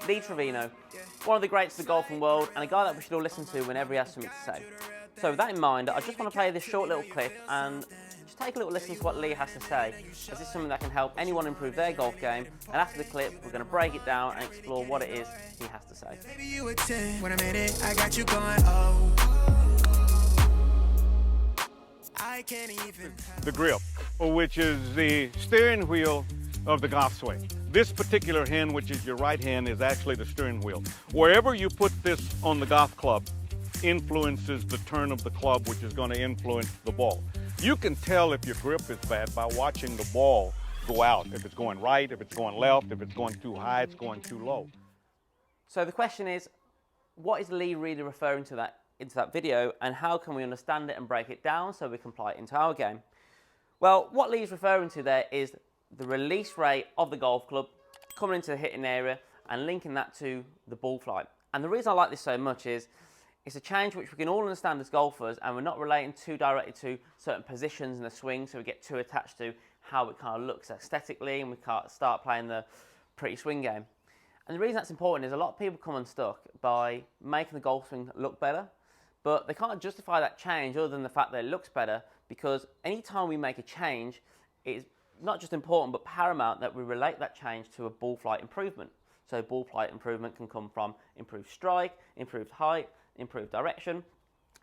Lee Trevino, one of the greats of the golfing world and a guy that we should all listen to whenever he has something to say. So with that in mind, I just want to play this short little clip and just take a little listen to what Lee has to say, as this is something that can help anyone improve their golf game. And after the clip, we're going to break it down and explore what it is he has to say. Maybe you were 10 when I made it, I got you going, oh. I can't even. The grip, which is the steering wheel of the golf swing. This particular hand, which is your right hand, is actually the steering wheel. Wherever you put this on the golf club influences the turn of the club, which is going to influence the ball. You can tell if your grip is bad by watching the ball go out. If it's going right, if it's going left, if it's going too high, it's going too low. So the question is, what is Lee really referring to into that video, and how can we understand it and break it down so we can apply it into our game? Well, what Lee's referring to there is the release rate of the golf club coming into the hitting area and linking that to the ball flight. And the reason I like this so much is it's a change which we can all understand as golfers, and we're not relating too directly to certain positions in the swing, so we get too attached to how it kind of looks aesthetically and we can't start playing the pretty swing game. And the reason that's important is a lot of people come unstuck by making the golf swing look better, but they can't justify that change other than the fact that it looks better, because anytime we make a change, it's not just important but paramount that we relate that change to a ball flight improvement. So ball flight improvement can come from improved strike, improved height, improved direction.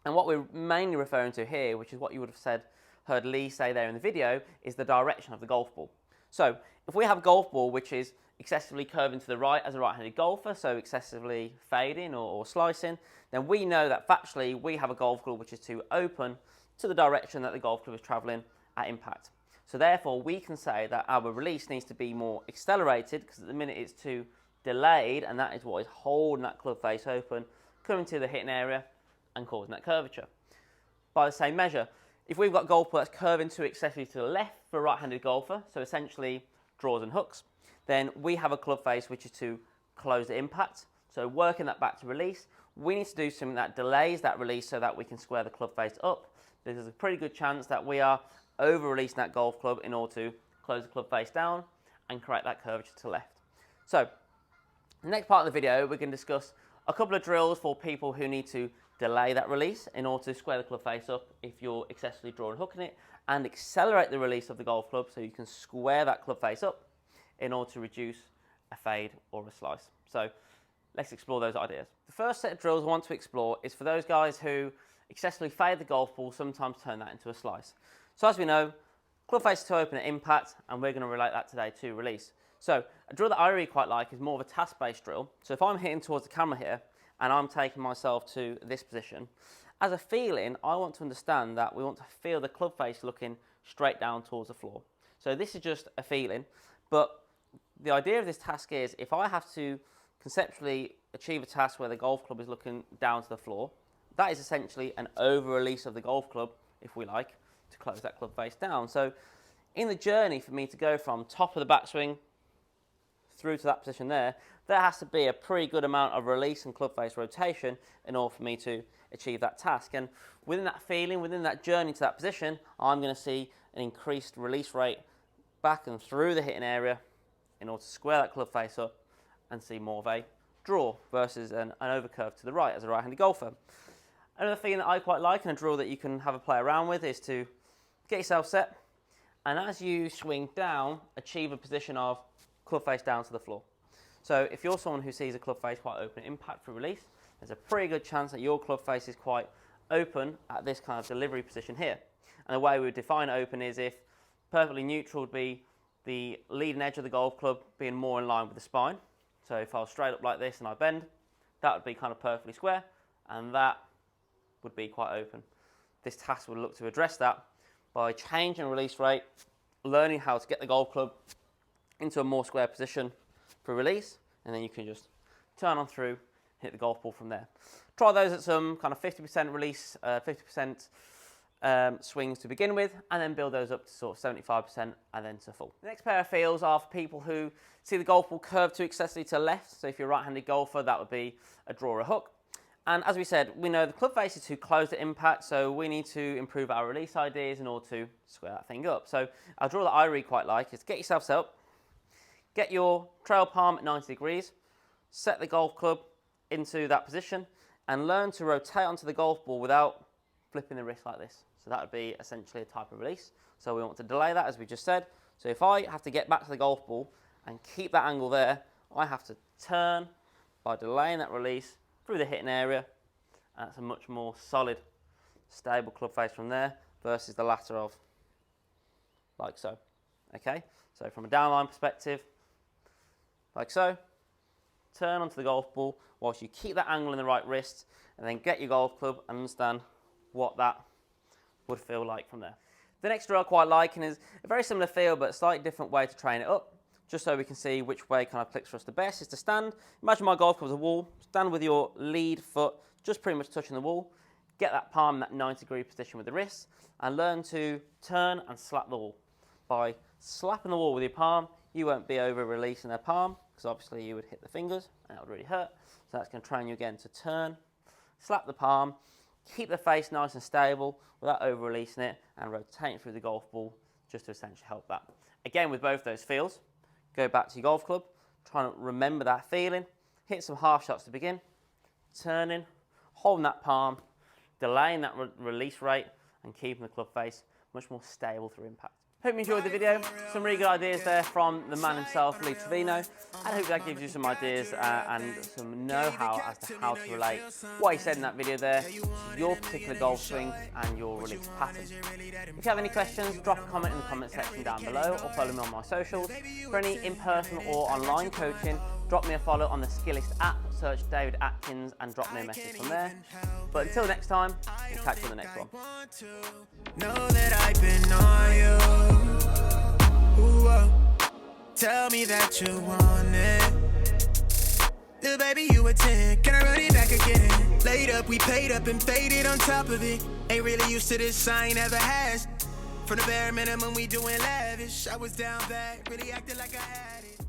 And what we're mainly referring to here, which is what you would have heard Lee say there in the video, is the direction of the golf ball. So if we have a golf ball which is excessively curving to the right as a right-handed golfer, so excessively fading or slicing, then we know that factually we have a golf club which is too open to the direction that the golf club is travelling at impact. So therefore we can say that our release needs to be more accelerated, because at the minute it's too delayed, and that is what is holding that club face open, coming to the hitting area and causing that curvature. By the same measure, if we've got a golf ball that's curving too excessively to the left for a right-handed golfer, so essentially draws and hooks, then we have a club face which is too close to impact. So working that back to release, we need to do something that delays that release so that we can square the club face up. There's a pretty good chance that we are over-releasing that golf club in order to close the club face down and create that curvature to the left. So, the next part of the video, we're going to discuss a couple of drills for people who need to delay that release in order to square the club face up if you're excessively drawing and hooking it, and accelerate the release of the golf club so you can square that club face up in order to reduce a fade or a slice. So let's explore those ideas. The first set of drills I want to explore is for those guys who excessively fade the golf ball, sometimes turn that into a slice. So as we know, club face is too open at impact, and we're going to relate that today to release. So a drill that I really quite like is more of a task-based drill. So if I'm hitting towards the camera here and I'm taking myself to this position, as a feeling, I want to understand that we want to feel the club face looking straight down towards the floor. So this is just a feeling, but the idea of this task is if I have to conceptually achieve a task where the golf club is looking down to the floor, that is essentially an over-release of the golf club, if we like, to close that club face down. So in the journey for me to go from top of the backswing through to that position there has to be a pretty good amount of release and club face rotation in order for me to achieve that task. And within that feeling, within that journey to that position, I'm going to see an increased release rate back and through the hitting area in order to square that club face up and see more of a draw versus an overcurve to the right as a right-handed golfer. Another feeling that I quite like, and a drill that you can have a play around with, is to get yourself set, and as you swing down, achieve a position of club face down to the floor. So if you're someone who sees a club face quite open impact for release, there's a pretty good chance that your club face is quite open at this kind of delivery position here. And the way we would define open is if perfectly neutral would be the leading edge of the golf club being more in line with the spine. So if I was straight up like this and I bend, that would be kind of perfectly square, and that would be quite open. This task would look to address that by changing release rate, learning how to get the golf club into a more square position for release, and then you can just turn on through, hit the golf ball from there. Try those at some kind of 50% release, 50% swings to begin with, and then build those up to sort of 75% and then to full. The next pair of feels are for people who see the golf ball curve too excessively to the left. So if you're a right-handed golfer, that would be a draw or a hook. And as we said, we know the club face is too close to impact, so we need to improve our release ideas in order to square that thing up. So a drill that I really quite like is get yourself set up, get your trail palm at 90 degrees, set the golf club into that position and learn to rotate onto the golf ball without flipping the wrist like this. So that would be essentially a type of release. So we want to delay that, as we just said. So if I have to get back to the golf ball and keep that angle there, I have to turn by delaying that release through the hitting area. And that's a much more solid, stable club face from there versus the latter of like so. Okay, so from a downline perspective, like so, turn onto the golf ball whilst you keep that angle in the right wrist, and then get your golf club and understand what that would feel like from there. The next drill I quite like, and is a very similar feel but a slightly different way to train it up, just so we can see which way kind of clicks for us the best, is to stand. Imagine my golf club as a wall. Stand with your lead foot just pretty much touching the wall. Get that palm in that 90-degree position with the wrist, and learn to turn and slap the wall. By slapping the wall with your palm, you won't be over-releasing their palm, because obviously you would hit the fingers, and that would really hurt. So that's going to train you again to turn, slap the palm, keep the face nice and stable without over-releasing it, and rotating through the golf ball just to essentially help that. Again, with both those feels, go back to your golf club, try and remember that feeling, hit some half shots to begin, turning, holding that palm, delaying that release rate, and keeping the club face much more stable through impact. Hope you enjoyed the video. Some really good ideas there from the man himself, Lee Trevino. I hope that gives you some ideas and some know-how as to how to relate what he said in that video there to your particular golf swing and your release pattern. If you have any questions, drop a comment in the comment section down below, or follow me on my socials. For any in-person or online coaching, drop me a follow on the SKILLEST app, search David Atkins and drop me a message from there. But until next time, we'll catch you on the next one. Know that I've been on you. Ooh, tell me that you want it. Little baby, you a 10. Can I run it back again? Laid up, we paid up and faded on top of it. Ain't really used to this, I ain't ever has. From the bare minimum, we doing lavish. I was down bad, really acting like I had it.